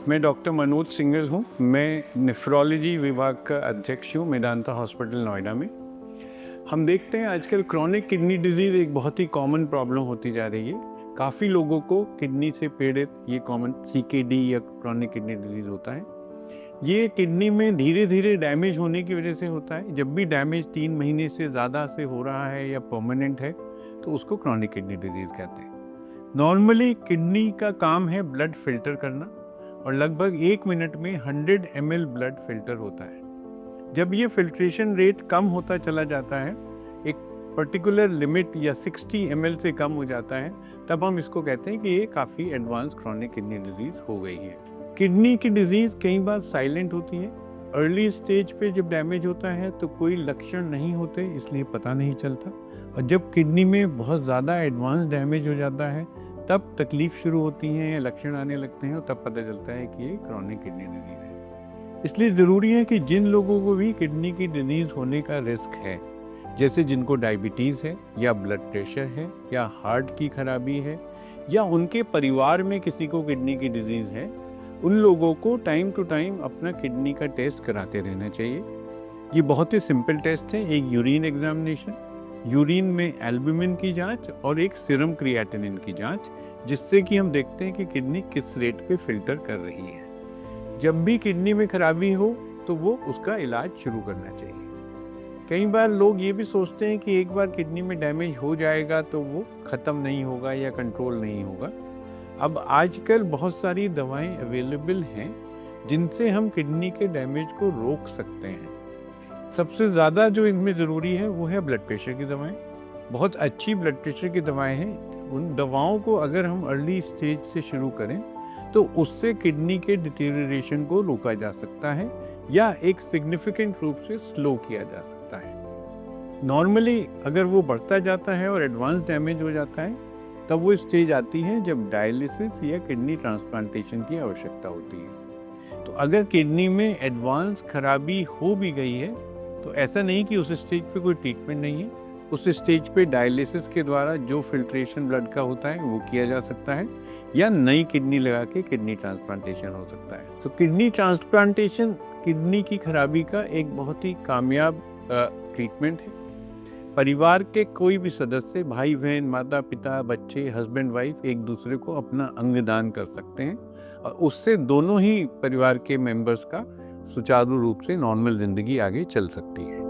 मैं doctor Manoj singer हूँ। मैं नेफ्रोलॉजी विभाग का अध्यक्ष हूँ मेदांता हॉस्पिटल नोएडा में। हम देखते हैं आजकल क्रॉनिक किडनी डिजीज़ एक बहुत ही कॉमन प्रॉब्लम होती जा रही है। काफ़ी लोगों को किडनी से पीड़ित ये कॉमन CKD या क्रॉनिक किडनी डिजीज़ होता है। ये किडनी में धीरे धीरे डैमेज होने की वजह से होता है। जब भी डैमेज 3 महीने से ज़्यादा से हो रहा है या परमानेंट है तो उसको क्रॉनिक किडनी डिजीज़ कहते हैं। नॉर्मली किडनी का काम है ब्लड फिल्टर करना और लगभग 1 मिनट में 100 ml ब्लड फिल्टर होता है। जब ये फिल्ट्रेशन रेट कम होता चला जाता है, एक पर्टिकुलर लिमिट या 60 ml से कम हो जाता है, तब हम इसको कहते हैं कि ये काफ़ी एडवांस क्रॉनिक किडनी डिजीज़ हो गई है। किडनी की डिजीज़ कई बार साइलेंट होती है। अर्ली स्टेज पे जब डैमेज होता है तो कोई लक्षण नहीं होते, इसलिए पता नहीं चलता, और जब किडनी में बहुत ज़्यादा एडवांस डैमेज हो जाता है तब तकलीफ शुरू होती है या लक्षण आने लगते हैं और तब पता चलता है कि ये क्रॉनिक किडनी डिजीज़ है। इसलिए ज़रूरी है कि जिन लोगों को भी किडनी की डिजीज़ होने का रिस्क है, जैसे जिनको डायबिटीज़ है या ब्लड प्रेशर है या हार्ट की खराबी है या उनके परिवार में किसी को किडनी की डिजीज़ है, उन लोगों को टाइम टू टाइम अपना किडनी का टेस्ट कराते रहना चाहिए। ये बहुत ही सिंपल टेस्ट है, एक यूरिन एग्जामिनेशन, यूरिन में एल्बुमिन की जांच और एक सीरम क्रिएटिनिन की जांच, जिससे कि हम देखते हैं कि किडनी किस रेट पे फिल्टर कर रही है। जब भी किडनी में खराबी हो तो वो उसका इलाज शुरू करना चाहिए। कई बार लोग ये भी सोचते हैं कि एक बार किडनी में डैमेज हो जाएगा तो वो ख़त्म नहीं होगा या कंट्रोल नहीं होगा। अब आजकल बहुत सारी दवाएं अवेलेबल हैं जिनसे हम किडनी के डैमेज को रोक सकते हैं। सबसे ज़्यादा जो इनमें ज़रूरी है वो है ब्लड प्रेशर की दवाएं। बहुत अच्छी ब्लड प्रेशर की दवाएं हैं। उन दवाओं को अगर हम अर्ली स्टेज से शुरू करें तो उससे किडनी के डिटेरियोरेशन को रोका जा सकता है या एक सिग्निफिकेंट रूप से स्लो किया जा सकता है। नॉर्मली अगर वो बढ़ता जाता है और एडवांस डैमेज हो जाता है तब वो स्टेज आती है जब डायलिसिस या किडनी ट्रांसप्लांटेशन की आवश्यकता होती है। तो अगर किडनी में एडवांस खराबी हो भी गई है तो ऐसा नहीं कि उस स्टेज पे कोई ट्रीटमेंट नहीं है। उस स्टेज पे डायलिसिस के द्वारा जो फिल्ट्रेशन ब्लड का होता है वो किया जा सकता है या नई किडनी लगा के किडनी ट्रांसप्लांटेशन हो सकता है। तो किडनी ट्रांसप्लांटेशन किडनी की खराबी का एक बहुत ही कामयाब ट्रीटमेंट है। परिवार के कोई भी सदस्य, भाई बहन, माता पिता, बच्चे, हस्बैंड वाइफ एक दूसरे को अपना अंग दान कर सकते हैं और उससे दोनों ही परिवार के मेंबर्स का सुचारू रूप से नॉर्मल जिंदगी आगे चल सकती है।